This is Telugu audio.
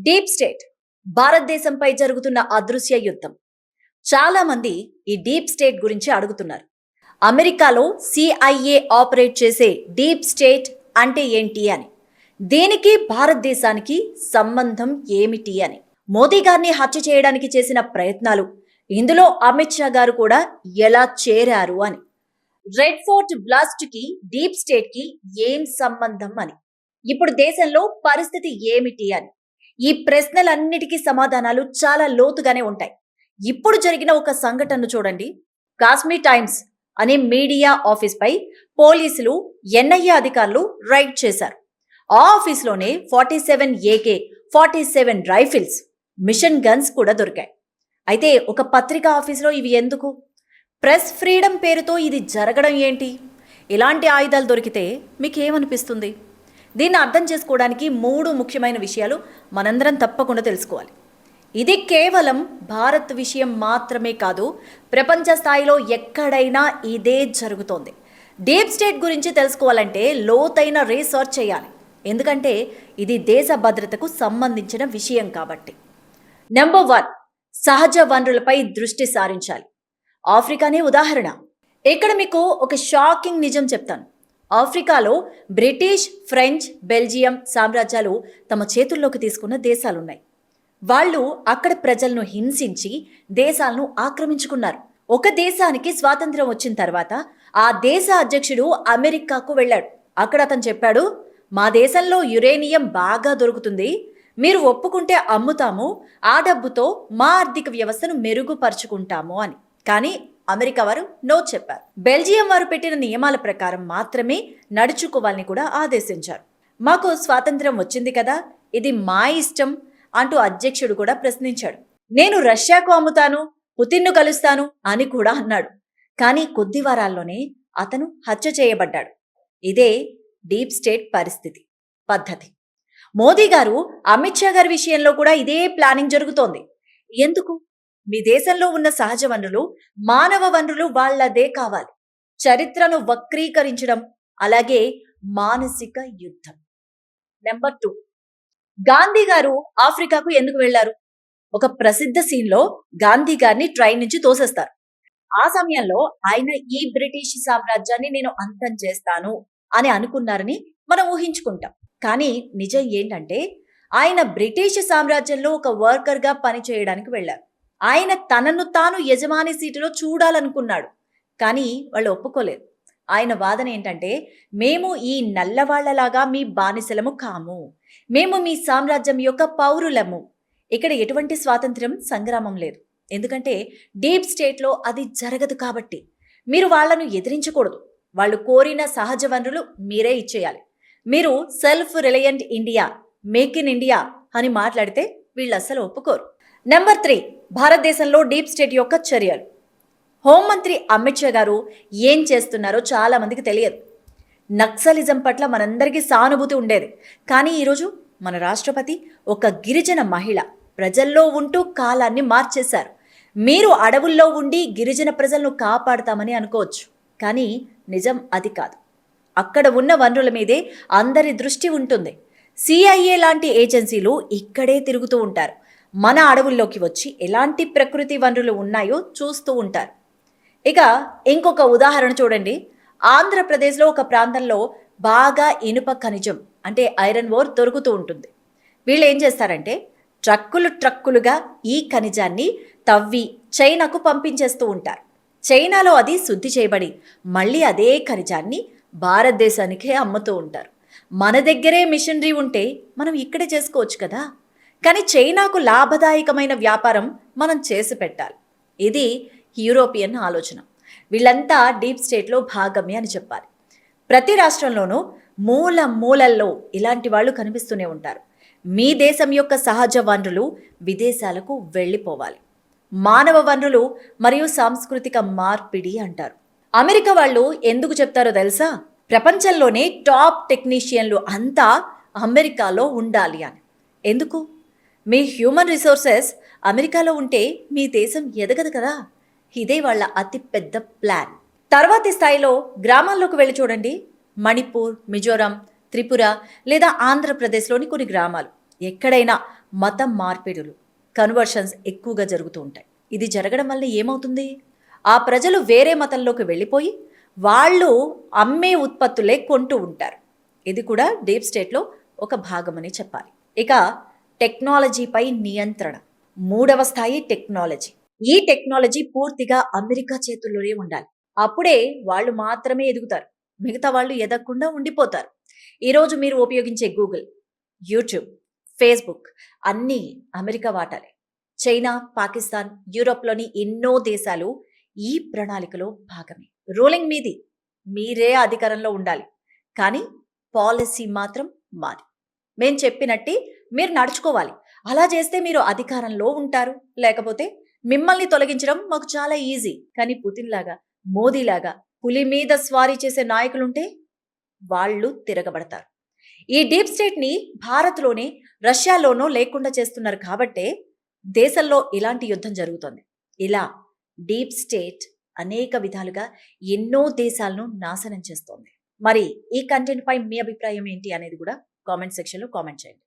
డీప్ స్టేట్ భారతదేశంపై జరుగుతున్న అదృశ్య యుద్ధం. చాలా మంది ఈ డీప్ స్టేట్ గురించి అడుగుతున్నారు. అమెరికాలో సిఐఏ ఆపరేట్ చేసే డీప్ స్టేట్ అంటే ఏంటి అని, దీనికి భారతదేశానికి సంబంధం ఏమిటి అని, మోదీ గారిని హత్య చేయడానికి చేసిన ప్రయత్నాలు, ఇందులో అమిత్ షా గారు కూడా ఎలా చేరారు అని, రెడ్ ఫోర్ట్ బ్లాస్ట్ కి డీప్ స్టేట్ కి ఏం సంబంధం అని, ఇప్పుడు దేశంలో పరిస్థితి ఏమిటి అని, ఈ ప్రశ్నలన్నిటికీ సమాధానాలు చాలా లోతుగానే ఉంటాయి. ఇప్పుడు జరిగిన ఒక సంఘటనను చూడండి. కాశ్మీర్ టైమ్స్ అనే మీడియా ఆఫీస్ పై పోలీసులు ఎన్ఐఏ అధికారులు రైడ్ చేశారు. ఆ ఆఫీస్లోనే 47 AK 47 రైఫిల్స్, మిషన్ గన్స్ కూడా దొరికాయి. అయితే ఒక పత్రికా ఆఫీసులో ఇవి ఎందుకు? ప్రెస్ ఫ్రీడమ్ పేరుతో ఇది జరగడం ఏంటి? ఇలాంటి ఆయుధాలు దొరికితే మీకేమనిపిస్తుంది? దీన్ని అర్థం చేసుకోవడానికి 3 ముఖ్యమైన విషయాలు మనందరం తప్పకుండా తెలుసుకోవాలి. ఇది కేవలం భారత్ విషయం మాత్రమే కాదు, ప్రపంచ స్థాయిలో ఎక్కడైనా ఇదే జరుగుతోంది. డీప్ స్టేట్ గురించి తెలుసుకోవాలంటే లోతైన రీసెర్చ్ చేయాలి, ఎందుకంటే ఇది దేశ భద్రతకు సంబంధించిన విషయం కాబట్టి. నెంబర్ 1, సహజ వనరులపై దృష్టి సారించాలి. ఆఫ్రికానే ఉదాహరణ. ఇక్కడ మీకు ఒక షాకింగ్ నిజం చెప్తాను. ఆఫ్రికాలో బ్రిటిష్, ఫ్రెంచ్, బెల్జియం సామ్రాజ్యాలు తమ చేతుల్లోకి తీసుకున్న దేశాలున్నాయి. వాళ్ళు అక్కడ ప్రజలను హింసించి దేశాలను ఆక్రమించుకున్నారు. ఒక దేశానికి స్వాతంత్రం వచ్చిన తర్వాత ఆ దేశ అధ్యక్షుడు అమెరికాకు వెళ్ళాడు. అక్కడ అతను చెప్పాడు, మా దేశంలో యురేనియం బాగా దొరుకుతుంది, మీరు ఒప్పుకుంటే అమ్ముతాము, ఆ డబ్బుతో మా ఆర్థిక వ్యవస్థను మెరుగుపరుచుకుంటాము అని. కానీ అమెరికా వారు నో చెప్పారు. బెల్జియం వారు పెట్టిన నియమాల ప్రకారం మాత్రమే నడుచుకోవాలని కూడా ఆదేశించారు. మాకు స్వాతంత్రం వచ్చింది కదా, ఇది మా ఇష్టం అంటూ అధ్యక్షుడు కూడా ప్రశ్నించాడు. నేను రష్యాకు అమ్ముతాను, పుతిన్ను కలుస్తాను అని కూడా అన్నాడు. కానీ కొద్ది వారాల్లోనే అతను హత్య చేయబడ్డాడు. ఇదే డీప్ స్టేట్ పరిస్థితి, పద్ధతి. మోదీ గారు, అమిత్ షా గారి విషయంలో కూడా ఇదే ప్లానింగ్ జరుగుతోంది. ఎందుకు? మీ దేశంలో ఉన్న సహజ వనరులు, మానవ వనరులు వాళ్లదే కావాలి. చరిత్రను వక్రీకరించడం, అలాగే మానసిక యుద్ధం. నెంబర్ 2, గాంధీ గారు ఆఫ్రికాకు ఎందుకు వెళ్లారు? ఒక ప్రసిద్ధ సీన్ లో గాంధీ గారిని ట్రైన్ నుంచి తోసేస్తారు. ఆ సమయంలో ఆయన ఈ బ్రిటిష్ సామ్రాజ్యాన్ని నేను అంతం చేస్తాను అని అనుకున్నారని మనం ఊహించుకుంటాం. కానీ నిజం ఏంటంటే ఆయన బ్రిటిష్ సామ్రాజ్యంలో ఒక వర్కర్ గా పనిచేయడానికి వెళ్లారు. ఆయన తనను తాను యజమాని సీటులో చూడాలనుకున్నాడు. కానీ వాళ్ళు ఒప్పుకోలేదు. ఆయన వాదన ఏంటంటే, మేము ఈ నల్లవాళ్లలాగా మీ బానిసలము కాము, మేము మీ సామ్రాజ్యం యొక్క పౌరులము. ఇక్కడ ఎటువంటి స్వాతంత్ర్యం, సంగ్రామం లేదు. ఎందుకంటే డీప్ స్టేట్లో అది జరగదు కాబట్టి. మీరు వాళ్లను ఎదిరించకూడదు. వాళ్ళు కోరిన సహజ వనరులు మీరే ఇచ్చేయాలి. మీరు self reliant India, make in India అని మాట్లాడితే వీళ్ళు అస్సలు ఒప్పుకోరు. నెంబర్ 3, భారతదేశంలో డీప్ స్టేట్ యొక్క చర్యలు. హోంమంత్రి అమిత్ షా గారు ఏం చేస్తున్నారో చాలా మందికి తెలియదు. నక్సలిజం పట్ల మనందరికీ సానుభూతి ఉండేది. కానీ ఈరోజు మన రాష్ట్రపతి ఒక గిరిజన మహిళ, ప్రజల్లో ఉంటూ కాలాన్ని మార్చేశారు. మీరు అడవుల్లో ఉండి గిరిజన ప్రజలను కాపాడతామని అనుకోవచ్చు, కానీ నిజం అది కాదు. అక్కడ ఉన్న వనరుల మీదే అందరి దృష్టి ఉంటుంది. సిఐఏ లాంటి ఏజెన్సీలు ఇక్కడే తిరుగుతూ ఉంటారు. మన అడవుల్లోకి వచ్చి ఎలాంటి ప్రకృతి వనరులు ఉన్నాయో చూస్తూ ఉంటారు. ఇక ఇంకొక ఉదాహరణ చూడండి. ఆంధ్రప్రదేశ్లో ఒక ప్రాంతంలో బాగా ఇనుప ఖనిజం అంటే ఐరన్ ఓర్ దొరుకుతూ ఉంటుంది. వీళ్ళు ఏం చేస్తారంటే ట్రక్కులుగా ఈ ఖనిజాన్ని తవ్వి చైనాకు పంపించేస్తూ ఉంటారు. చైనాలో అది శుద్ధి చేయబడి మళ్ళీ అదే ఖనిజాన్ని భారతదేశానికే అమ్ముతూ ఉంటారు. మన దగ్గరే మిషనరీ ఉంటే మనం ఇక్కడే చేసుకోవచ్చు కదా. కానీ చైనాకు లాభదాయకమైన వ్యాపారం మనం చేసి పెట్టాలి. ఇది యూరోపియన్ ఆలోచన. వీళ్ళంతా డీప్ స్టేట్లో భాగమే అని చెప్పాలి. ప్రతి రాష్ట్రంలోనూ మూలల్లో ఇలాంటి వాళ్ళు కనిపిస్తూనే ఉంటారు. మీ దేశం యొక్క సహజ వనరులు విదేశాలకు వెళ్ళిపోవాలి. మానవ వనరులు మరియు సాంస్కృతిక మార్పిడి అంటారు. అమెరికా వాళ్ళు ఎందుకు చెప్తారో తెలుసా? ప్రపంచంలోనే టాప్ టెక్నీషియన్లు అంతా అమెరికాలో ఉండాలి అని. ఎందుకు? మీ హ్యూమన్ రిసోర్సెస్ అమెరికాలో ఉంటే మీ దేశం ఎదగదు కదా. ఇదే వాళ్ళ అతి పెద్ద ప్లాన్. తర్వాతి స్థాయిలో గ్రామాల్లోకి వెళ్ళి చూడండి. మణిపూర్, మిజోరాం, త్రిపుర లేదా ఆంధ్రప్రదేశ్లోని కొన్ని గ్రామాలు. ఎక్కడైనా మతం మార్పిడులు, కన్వర్షన్స్ ఎక్కువగా జరుగుతూ ఉంటాయి. ఇది జరగడం వల్ల ఏమవుతుంది? ఆ ప్రజలు వేరే మతంలోకి వెళ్ళిపోయి వాళ్ళు అమ్మే ఉత్పత్తులే కొంటూ ఉంటారు. ఇది కూడా డీప్ స్టేట్లో ఒక భాగమని చెప్పాలి. ఇక టెక్నాలజీపై నియంత్రణ. మూడవ స్థాయి టెక్నాలజీ. ఈ టెక్నాలజీ పూర్తిగా అమెరికా చేతుల్లోనే ఉండాలి. అప్పుడే వాళ్ళు మాత్రమే ఎదుగుతారు. మిగతా వాళ్ళు ఎదగకుండా ఉండిపోతారు. ఈరోజు మీరు ఉపయోగించే గూగుల్, యూట్యూబ్, ఫేస్బుక్ అన్నీ అమెరికా వాటాలే. చైనా, పాకిస్తాన్, యూరోప్లోని ఎన్నో దేశాలు ఈ ప్రణాళికలో భాగమే. రూలింగ్ మీది, మీరే అధికారంలో ఉండాలి. కానీ పాలసీ మాత్రం మాది. మేం చెప్పినట్టే మీరు నడుచుకోవాలి. అలా చేస్తే మీరు అధికారంలో ఉంటారు. లేకపోతే మిమ్మల్ని తొలగించడం మాకు చాలా ఈజీ. కానీ పుతిన్ లాగా, మోదీ లాగా పులి మీద స్వారీ చేసే నాయకులుంటే వాళ్ళు తిరగబడతారు. ఈ డీప్ స్టేట్ ని భారత్లోనే, రష్యాలోనో లేకుండా చేస్తున్నారు కాబట్టే దేశంలో ఇలాంటి యుద్ధం జరుగుతోంది. ఇలా డీప్ స్టేట్ అనేక విధాలుగా ఎన్నో దేశాలను నాశనం చేస్తోంది. మరి ఈ కంటెంట్ పై మీ అభిప్రాయం ఏంటి అనేది కూడా కామెంట్ సెక్షన్లో కామెంట్ చేయండి.